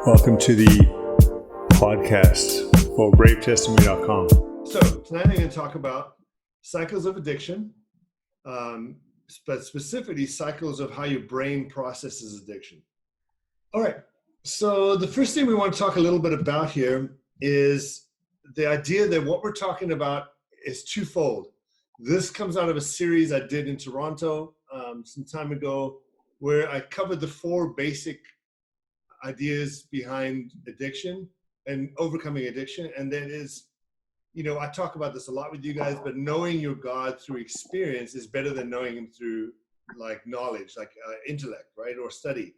Welcome to the podcast for bravetestimony.com. So tonight I'm going to talk about cycles of addiction, but specifically cycles of how your brain processes addiction. All right. So the first thing we want to talk a little bit about here is the idea that what we're talking about is twofold. This comes out of a series I did in Toronto some time ago, where I covered the four basic ideas behind addiction and overcoming addiction. And that is, I talk about this a lot with you guys, but knowing your God through experience is better than knowing him through like knowledge, like intellect, right? Or study.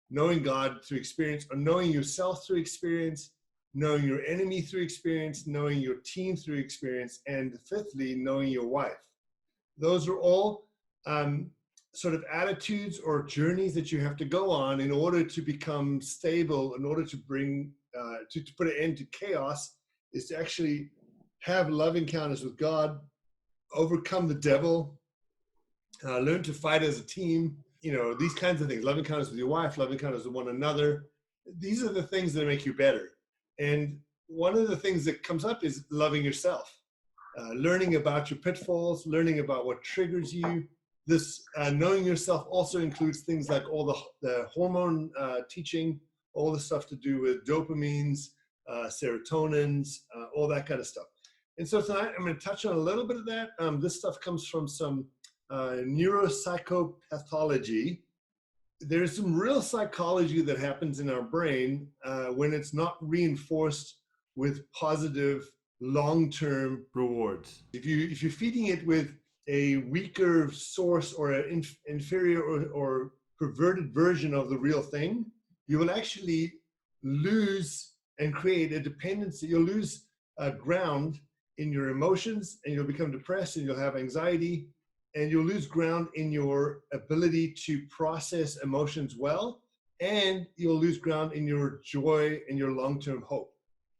Knowing God through experience, or knowing yourself through experience, knowing your enemy through experience, knowing your team through experience, and fifthly, knowing your wife. Those are all sort of attitudes or journeys that you have to go on in order to become stable, in order to bring, to put an end to chaos, is to actually have love encounters with God, overcome the devil, learn to fight as a team, these kinds of things. Love encounters with your wife, love encounters with one another. These are the things that make you better. And one of the things that comes up is loving yourself, learning about your pitfalls, learning about what triggers you. This knowing yourself also includes things like all the hormone teaching, all the stuff to do with dopamines, serotonins, all that kind of stuff. And so tonight I'm going to touch on a little bit of that. This stuff comes from some Neuro Psychopathology. There's some real psychology that happens in our brain when it's not reinforced with positive long-term rewards. If you're feeding it with a weaker source or an inferior or perverted version of the real thing, you will actually lose and create a dependency. You'll lose ground in your emotions, and you'll become depressed, and you'll have anxiety, and you'll lose ground in your ability to process emotions well, and you'll lose ground in your joy and your long-term hope.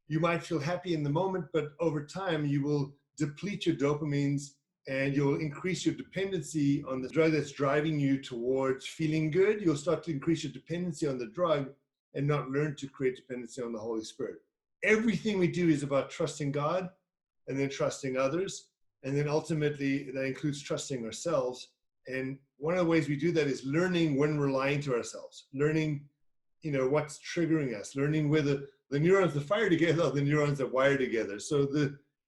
You might feel happy in the moment, but over time you will deplete your dopamines, and you'll increase your dependency on the drug that's driving you towards feeling good. You'll start to increase your dependency on the drug and not learn to create dependency on the Holy Spirit. Everything we do is about trusting God and then trusting others. And then ultimately that includes trusting ourselves. And one of the ways we do that is learning when we're lying to ourselves, learning, what's triggering us, learning where the neurons that fire together are the neurons that wire together. So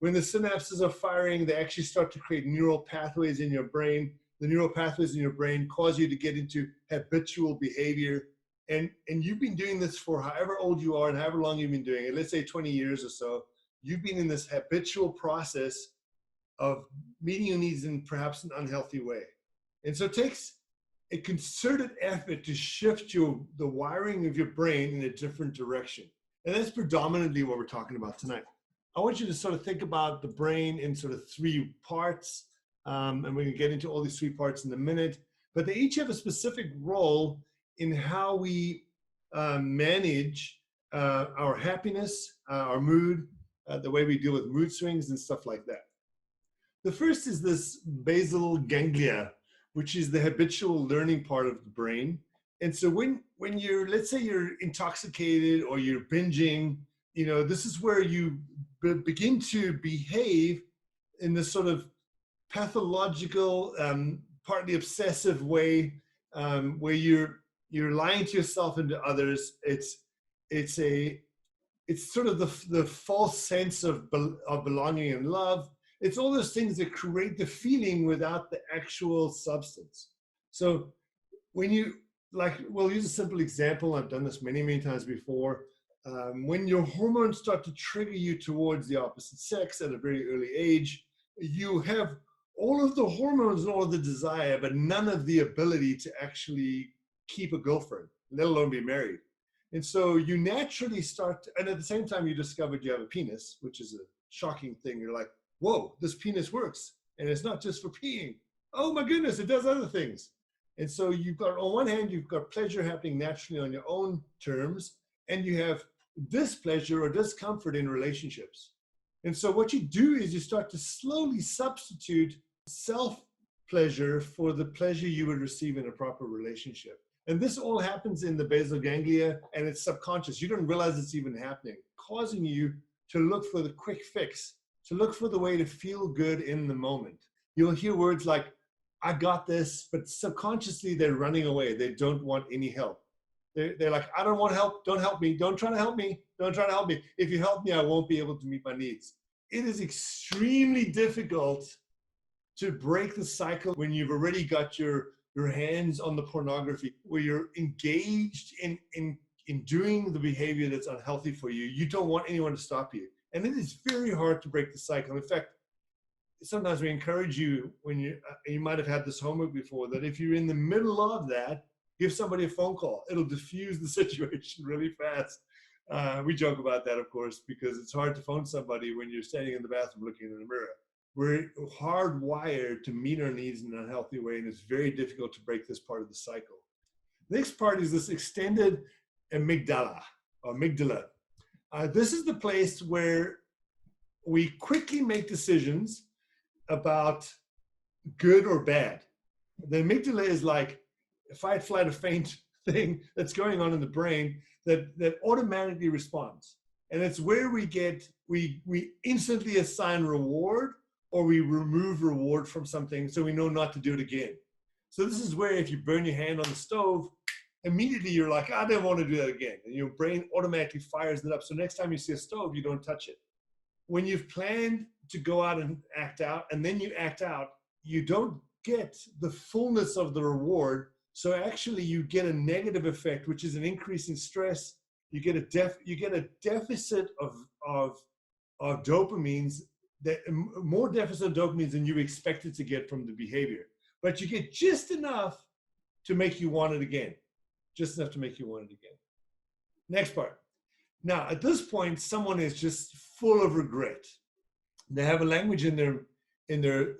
when the synapses are firing, they actually start to create neural pathways in your brain. The neural pathways in your brain cause you to get into habitual behavior. And you've been doing this for however old you are and however long you've been doing it, let's say 20 years or so, you've been in this habitual process of meeting your needs in perhaps an unhealthy way. And so it takes a concerted effort to shift the wiring of your brain in a different direction. And that's predominantly what we're talking about tonight. I want you to sort of think about the brain in sort of three parts, and we're going to get into all these three parts in a minute, but they each have a specific role in how we manage our happiness, our mood, the way we deal with mood swings and stuff like that. The first is this basal ganglia, which is the habitual learning part of the brain. And so when let's say you're intoxicated or you're binging, this is where you begin to behave in this sort of pathological, partly obsessive way, where you're lying to yourself and to others. It's sort of the false sense of belonging and love. It's all those things that create the feeling without the actual substance. So when we'll use a simple example. I've done this many, many times before. When your hormones start to trigger you towards the opposite sex at a very early age, you have all of the hormones and all of the desire, but none of the ability to actually keep a girlfriend, let alone be married. And so you naturally and at the same time you discovered you have a penis, which is a shocking thing. You're like, whoa, this penis works. And it's not just for peeing. Oh my goodness, it does other things. And so on one hand, you've got pleasure happening naturally on your own terms, and you have displeasure or discomfort in relationships. And so what you do is you start to slowly substitute self-pleasure for the pleasure you would receive in a proper relationship. And this all happens in the basal ganglia, and it's subconscious. You don't realize it's even happening, causing you to look for the quick fix, to look for the way to feel good in the moment. You'll hear words like, I got this, but subconsciously they're running away. They don't want any help. They're like, I don't want help. Don't help me. Don't try to help me. Don't try to help me. If you help me, I won't be able to meet my needs. It is extremely difficult to break the cycle when you've already got your hands on the pornography, where you're engaged in doing the behavior that's unhealthy for you. You don't want anyone to stop you. And it is very hard to break the cycle. In fact, sometimes we encourage you, when you might have had this homework before, that if you're in the middle of that, give somebody a phone call. It'll diffuse the situation really fast. We joke about that, of course, because it's hard to phone somebody when you're standing in the bathroom looking in the mirror. We're hardwired to meet our needs in an unhealthy way, and it's very difficult to break this part of the cycle. Next part is this extended amygdala, or amygdala. This is the place where we quickly make decisions about good or bad. The amygdala is like a fight, flight, or faint thing that's going on in the brain that automatically responds. And it's where we instantly assign reward, or we remove reward from something so we know not to do it again. So this is where if you burn your hand on the stove, immediately you're like, I don't want to do that again. And your brain automatically fires it up. So next time you see a stove, you don't touch it. When you've planned to go out and act out, and then you act out, you don't get the fullness of the reward. So actually you get a negative effect, which is an increase in stress. You get a deficit of dopamines, more deficit of dopamines than you expected to get from the behavior. But you get just enough to make you want it again. Just enough to make you want it again. Next part. Now, at this point, someone is just full of regret. They have a language in their,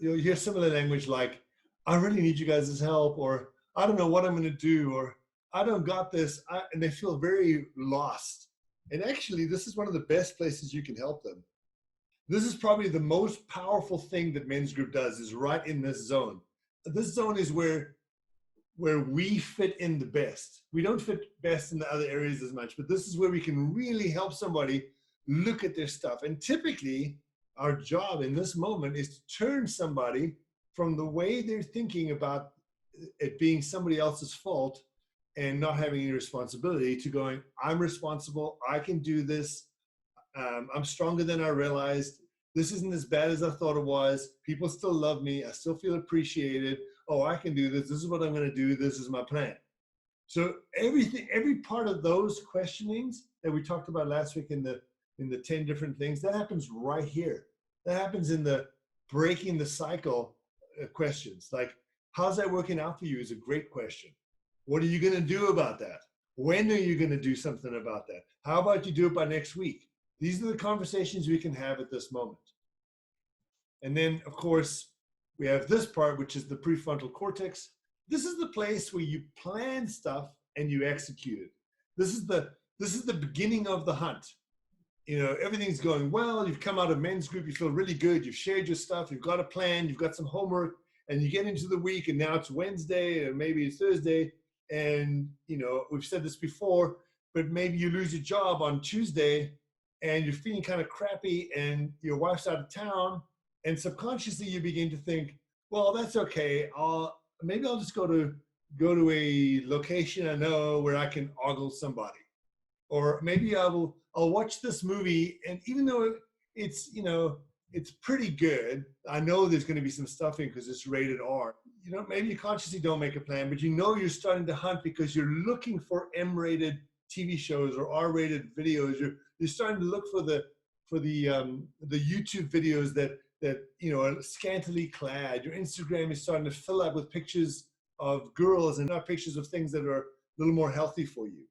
you'll hear similar language like, I really need you guys' help, or I don't know what I'm going to do, or I don't got this, and they feel very lost. And actually, this is one of the best places you can help them. This is probably the most powerful thing that Men's Group does, is right in this zone. This zone is where we fit in the best. We don't fit best in the other areas as much, but this is where we can really help somebody look at their stuff. And typically, our job in this moment is to turn somebody from the way they're thinking about it being somebody else's fault and not having any responsibility, to going, I'm responsible, I can do this, I'm stronger than I realized, this isn't as bad as I thought it was, people still love me, I still feel appreciated, oh, I can do this is what I'm going to do, this is my plan. So every part of those questionings that we talked about last week in the 10 different things, that happens right here. That happens in the breaking the cycle questions. Like, how's that working out for you is a great question. What are you going to do about that? When are you going to do something about that? How about you do it by next week? These are the conversations we can have at this moment. And then, of course, we have this part, which is the prefrontal cortex. This is the place where you plan stuff and you execute it. This is the beginning of the hunt. You know, everything's going well. You've come out of Men's Group. You feel really good. You've shared your stuff. You've got a plan. You've got some homework. And you get into the week, and now it's Wednesday, or maybe it's Thursday. And, you know, we've said this before, but maybe you lose your job on Tuesday, and you're feeling kind of crappy, and your wife's out of town. And subconsciously, you begin to think, well, that's okay. Maybe I'll just go to a location I know where I can ogle somebody. Or maybe I'll watch this movie, and even though it's, you know, it's pretty good, I know there's going to be some stuff in because it's rated R. You know, maybe you consciously don't make a plan, but you know you're starting to hunt because you're looking for M-rated TV shows or R-rated videos. You're starting to look for the YouTube videos that you know are scantily clad. Your Instagram is starting to fill up with pictures of girls and not pictures of things that are a little more healthy for you.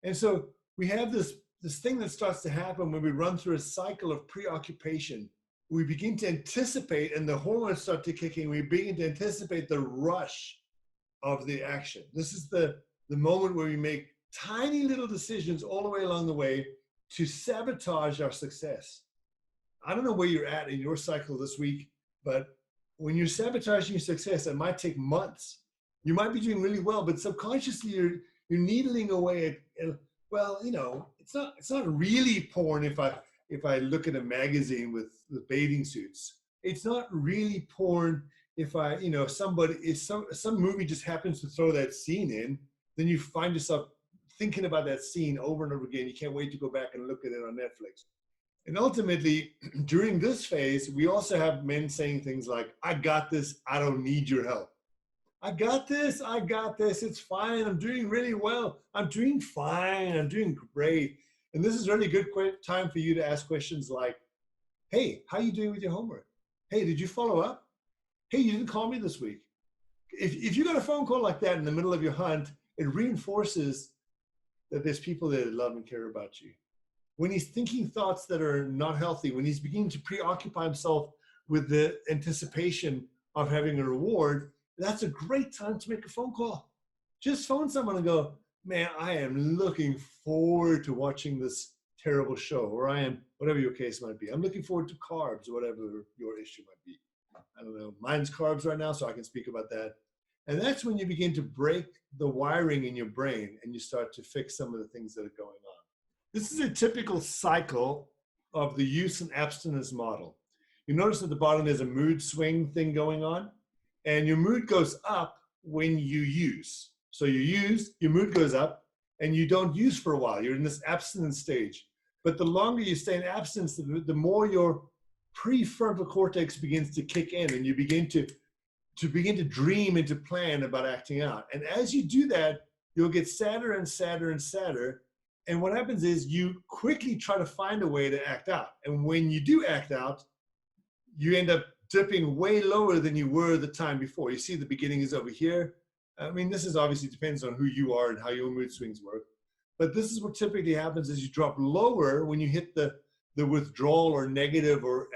And so we have this thing that starts to happen when we run through a cycle of preoccupation. We begin to anticipate, and the hormones start to kick in. We begin to anticipate the rush of the action. This is the moment where we make tiny little decisions all the way along the way to sabotage our success. I don't know where you're at in your cycle this week, but when you're sabotaging your success, it might take months. You might be doing really well, but subconsciously you're needling away at, well, it's not really porn if I look at a magazine with bathing suits. It's not really porn if if some movie just happens to throw that scene in, then you find yourself thinking about that scene over and over again. You can't wait to go back and look at it on Netflix. And ultimately, during this phase, we also have men saying things like, I got this, I don't need your help. I got this, it's fine, I'm doing really well, I'm doing fine, I'm doing great. And this is really good time for you to ask questions like, hey, how are you doing with your homework? Hey, did you follow up? Hey, you didn't call me this week. If you got a phone call like that in the middle of your hunt, it reinforces that there's people that love and care about you. When he's thinking thoughts that are not healthy, when he's beginning to preoccupy himself with the anticipation of having a reward, that's a great time to make a phone call. Just phone someone and go, man, I am looking forward to watching this terrible show, or I am, whatever your case might be. I'm looking forward to carbs, or whatever your issue might be. I don't know, mine's carbs right now, so I can speak about that. And that's when you begin to break the wiring in your brain and you start to fix some of the things that are going on. This is a typical cycle of the use and abstinence model. You notice at the bottom there's a mood swing thing going on, and your mood goes up when you use. So you use, your mood goes up, and you don't use for a while. You're in this abstinence stage. But the longer you stay in abstinence, the more your prefrontal cortex begins to kick in, and you begin to dream and to plan about acting out. And as you do that, you'll get sadder and sadder and sadder. And what happens is you quickly try to find a way to act out. And when you do act out, you end up dipping way lower than you were the time before. You see the beginning is over here. I mean, this is obviously depends on who you are and how your mood swings work. But this is what typically happens is you drop lower when you hit the withdrawal or negative or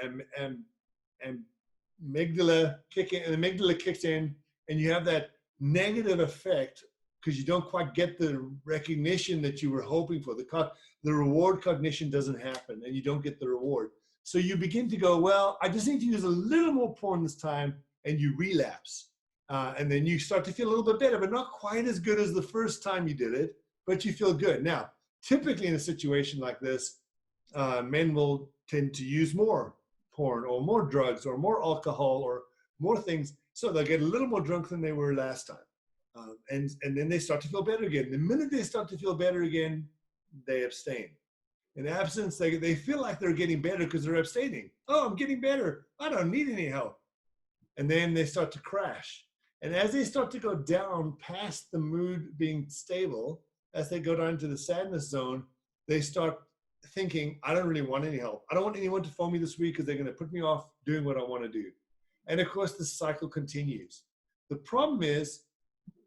amygdala kick in, and the amygdala kicks in, and you have that negative effect because you don't quite get the recognition that you were hoping for. The reward cognition doesn't happen, and you don't get the reward. So you begin to go, well, I just need to use a little more porn this time, and you relapse. And then you start to feel a little bit better, but not quite as good as the first time you did it, but you feel good. Now, typically in a situation like this, men will tend to use more porn or more drugs or more alcohol or more things. So they'll get a little more drunk than they were last time. And then they start to feel better again. The minute they start to feel better again, they abstain. In abstinence, they feel like they're getting better because they're abstaining. Oh, I'm getting better. I don't need any help. And then they start to crash. And as they start to go down past the mood being stable, as they go down to the sadness zone, they start thinking, I don't really want any help. I don't want anyone to phone me this week because they're going to put me off doing what I want to do. And of course, the cycle continues. The problem is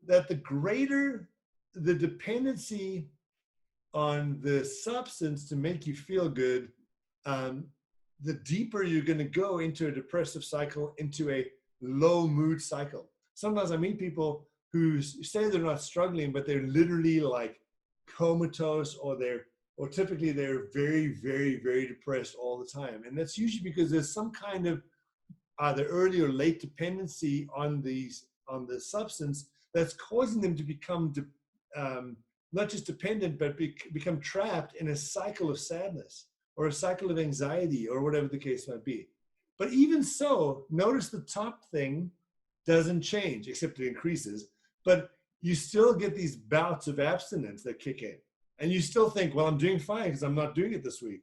that the greater the dependency on the substance to make you feel good, the deeper you're going to go into a depressive cycle, into a low mood cycle. Sometimes I meet people who say they're not struggling, but they're literally like comatose, or typically they're very, very, very depressed all the time. And that's usually because there's some kind of either early or late dependency on the substance that's causing them to become not just dependent, but become trapped in a cycle of sadness or a cycle of anxiety or whatever the case might be. But even so, notice the top thing doesn't change, except it increases, but you still get these bouts of abstinence that kick in. And you still think, well, I'm doing fine because I'm not doing it this week.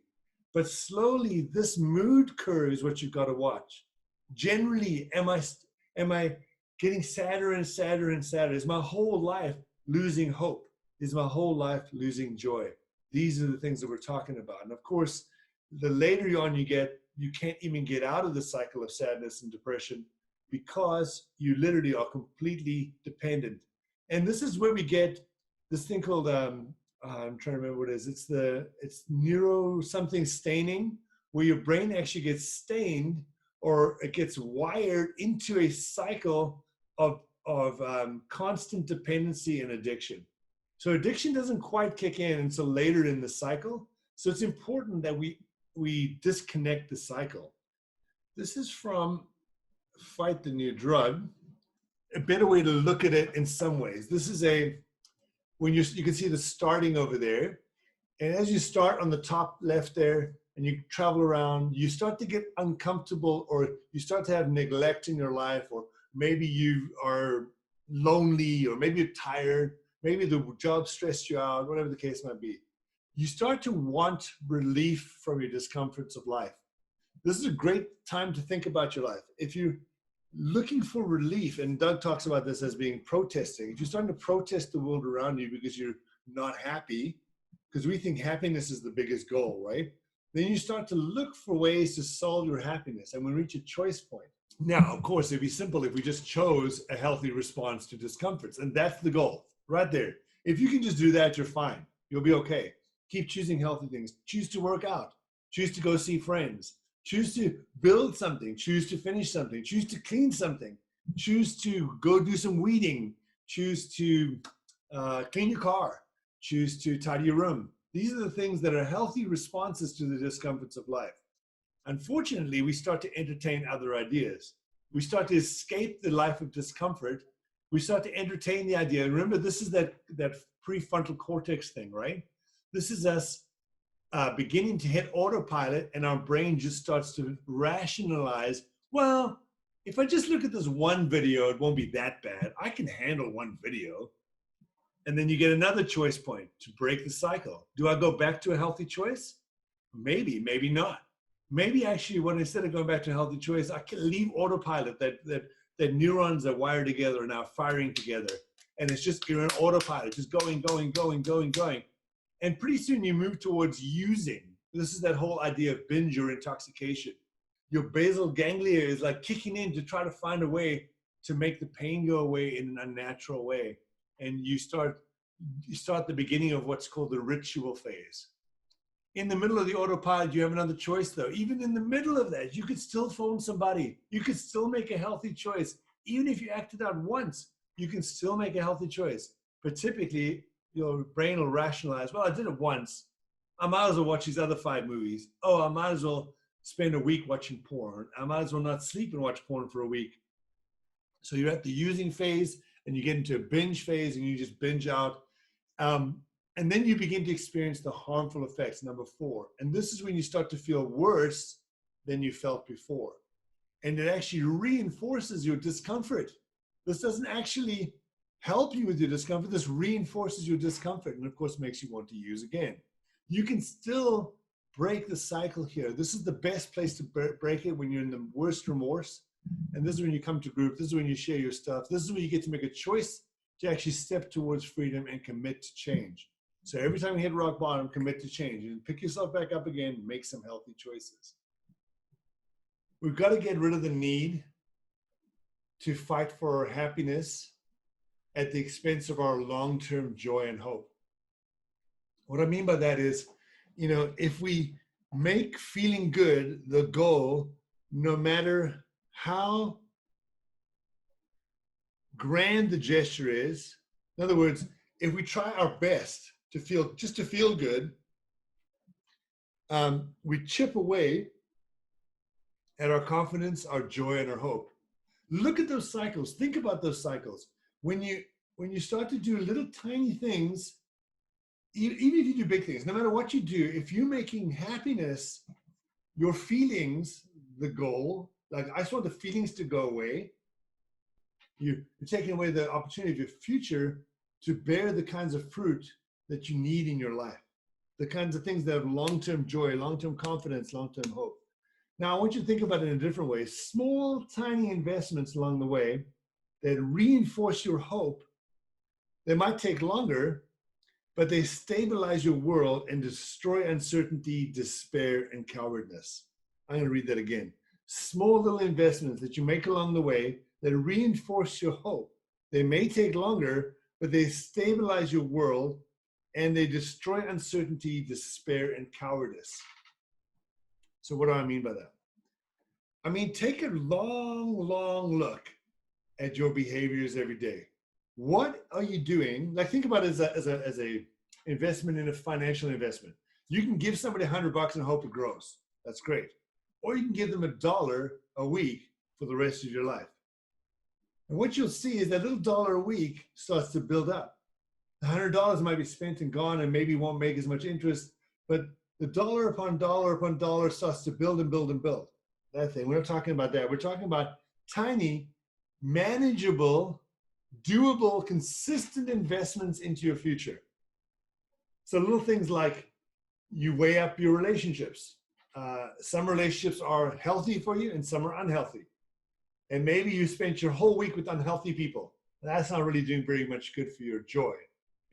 But slowly, this mood curve is what you've got to watch. Generally, am I getting sadder and sadder and sadder? Is my whole life losing hope? Is my whole life losing joy? These are the things that we're talking about. And of course, the later on you get, you can't even get out of the cycle of sadness and depression because you literally are completely dependent. And this is where we get this thing called, I'm trying to remember what it is. It's neuro something staining, where your brain actually gets stained, or it gets wired into a cycle of constant dependency and addiction. So addiction doesn't quite kick in until later in the cycle. So it's important that we disconnect the cycle. This is from Fight the New Drug. a better way to look at it in some ways. This is when you can see the starting over there. And as you start on the top left there and you travel around, you start to get uncomfortable, or you start to have neglect in your life, or maybe you are lonely, or maybe you're tired, maybe the job stressed you out, whatever the case might be. You start to want relief from your discomforts of life. This is a great time to think about your life. If you're looking for relief, and Doug talks about this as being protesting, if you're starting to protest the world around you because you're not happy, because we think happiness is the biggest goal, right? Then you start to look for ways to solve your happiness, and we reach a choice point. Now, of course, it'd be simple if we just chose a healthy response to discomforts, and that's the goal right there. If you can just do that, you're fine. You'll be okay. Keep choosing healthy things. Choose to work out. Choose to go see friends. Choose to build something. Choose to finish something. Choose to clean something. Choose to go do some weeding. Choose to clean your car. Choose to tidy your room. These are the things that are healthy responses to the discomforts of life. Unfortunately, we start to entertain other ideas. We start to escape the life of discomfort. We start to entertain the idea. Remember, this is that prefrontal cortex thing, right? This is us beginning to hit autopilot, and our brain just starts to rationalize, well, if I just look at this one video, it won't be that bad. I can handle one video. And then you get another choice point to break the cycle. Do I go back to a healthy choice? Maybe, maybe not. Maybe actually, when instead of going back to a healthy choice, I can leave autopilot, that neurons that wire together are now firing together. And it's just, you're in autopilot, just going. And pretty soon you move towards using. This is that whole idea of binge or intoxication. Your basal ganglia is like kicking in to try to find a way to make the pain go away in an unnatural way. And you start the beginning of what's called the ritual phase. In the middle of the autopilot, you have another choice though. Even in the middle of that, you could still phone somebody. You could still make a healthy choice. Even if you acted out once, you can still make a healthy choice. But typically, your brain will rationalize, well, I did it once. I might as well watch these other 5 movies. Oh, I might as well spend a week watching porn. I might as well not sleep and watch porn for a week. So you're at the using phase, and you get into a binge phase, and you just binge out. And then you begin to experience the harmful effects, number 4. And this is when you start to feel worse than you felt before. And it actually reinforces your discomfort. This doesn't actually help you with your discomfort. This reinforces your discomfort, and of course makes you want to use again. You can still break the cycle here. This is the best place to break it, when you're in the worst remorse. And this is when you come to group. This is when you share your stuff. This is when you get to make a choice to actually step towards freedom and commit to change. So every time you hit rock bottom, commit to change and pick yourself back up again and make some healthy choices. We've got to get rid of the need to fight for our happiness at the expense of our long-term joy and hope. What I mean by that is, if we make feeling good the goal, no matter how grand the gesture is, in other words, if we try our best to feel good, we chip away at our confidence, our joy, and our hope. Look at those cycles. Think about those cycles. When you start to do little tiny things, even if you do big things, no matter what you do, if you're making happiness, your feelings, the goal, like I just want the feelings to go away, you're taking away the opportunity of your future to bear the kinds of fruit that you need in your life, the kinds of things that have long-term joy, long-term confidence, long-term hope. Now, I want you to think about it in a different way. Small, tiny investments along the way that reinforce your hope. They might take longer, but they stabilize your world and destroy uncertainty, despair, and cowardness. I'm going to read that again. Small little investments that you make along the way that reinforce your hope. They may take longer, but they stabilize your world and they destroy uncertainty, despair, and cowardice. So what do I mean by that? I mean, take a long look at your behaviors every day. What are you doing? Like, think about it as a investment in a financial investment. You can give somebody $100 and hope it grows. That's great. Or you can give them $1 a week for the rest of your life. And what you'll see is that little dollar a week starts to build up. The $100 might be spent and gone and maybe won't make as much interest, but the dollar upon dollar upon dollar starts to build and build and build. That thing, we're not talking about that. We're talking about tiny, manageable, doable, consistent investments into your future. So little things like you weigh up your relationships. Some relationships are healthy for you and some are unhealthy. And maybe you spent your whole week with unhealthy people. That's not really doing very much good for your joy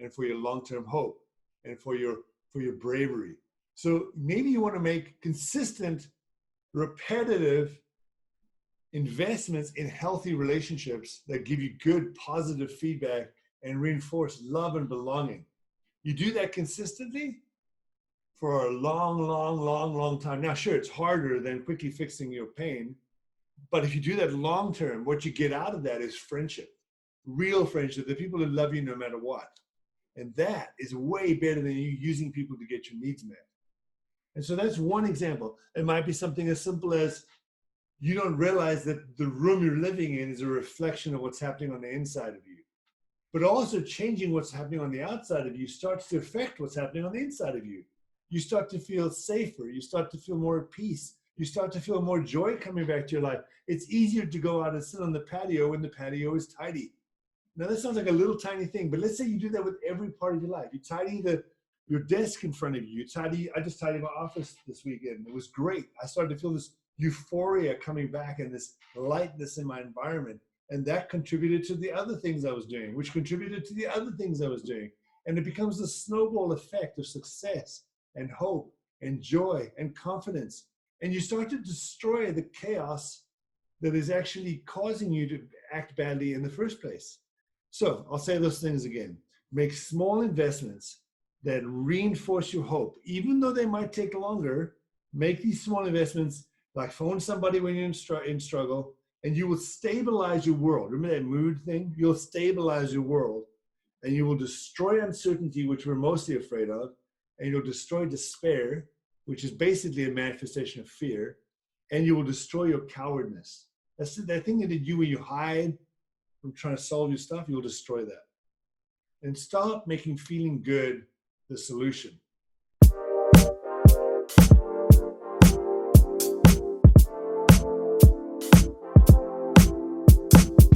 and for your long-term hope and for your bravery. So maybe you want to make consistent, repetitive investments in healthy relationships that give you good, positive feedback and reinforce love and belonging. You do that consistently for a long time. Now, sure, it's harder than quickly fixing your pain, but if you do that long term, what you get out of that is friendship, real friendship, the people that love you no matter what. And that is way better than you using people to get your needs met. And so that's one example. It might be something as simple as you don't realize that the room you're living in is a reflection of what's happening on the inside of you. But also changing what's happening on the outside of you starts to affect what's happening on the inside of you. You start to feel safer. You start to feel more at peace. You start to feel more joy coming back to your life. It's easier to go out and sit on the patio when the patio is tidy. Now that sounds like a little tiny thing, but let's say you do that with every part of your life. You tidy your desk in front of you. I just tidied my office this weekend. It was great. I started to feel this euphoria coming back and this lightness in my environment. And that contributed to the other things I was doing, which contributed to the other things I was doing. And it becomes a snowball effect of success and hope and joy and confidence. And you start to destroy the chaos that is actually causing you to act badly in the first place. So I'll say those things again. Make small investments that reinforce your hope. Even though they might take longer, make these small investments, like phone somebody when you're in struggle, and you will stabilize your world. Remember that mood thing? You'll stabilize your world, and you will destroy uncertainty, which we're mostly afraid of, and you'll destroy despair, which is basically a manifestation of fear, and you will destroy your cowardness. That's that thing that you when you hide from trying to solve your stuff, you'll destroy that. And stop making feeling good the solution.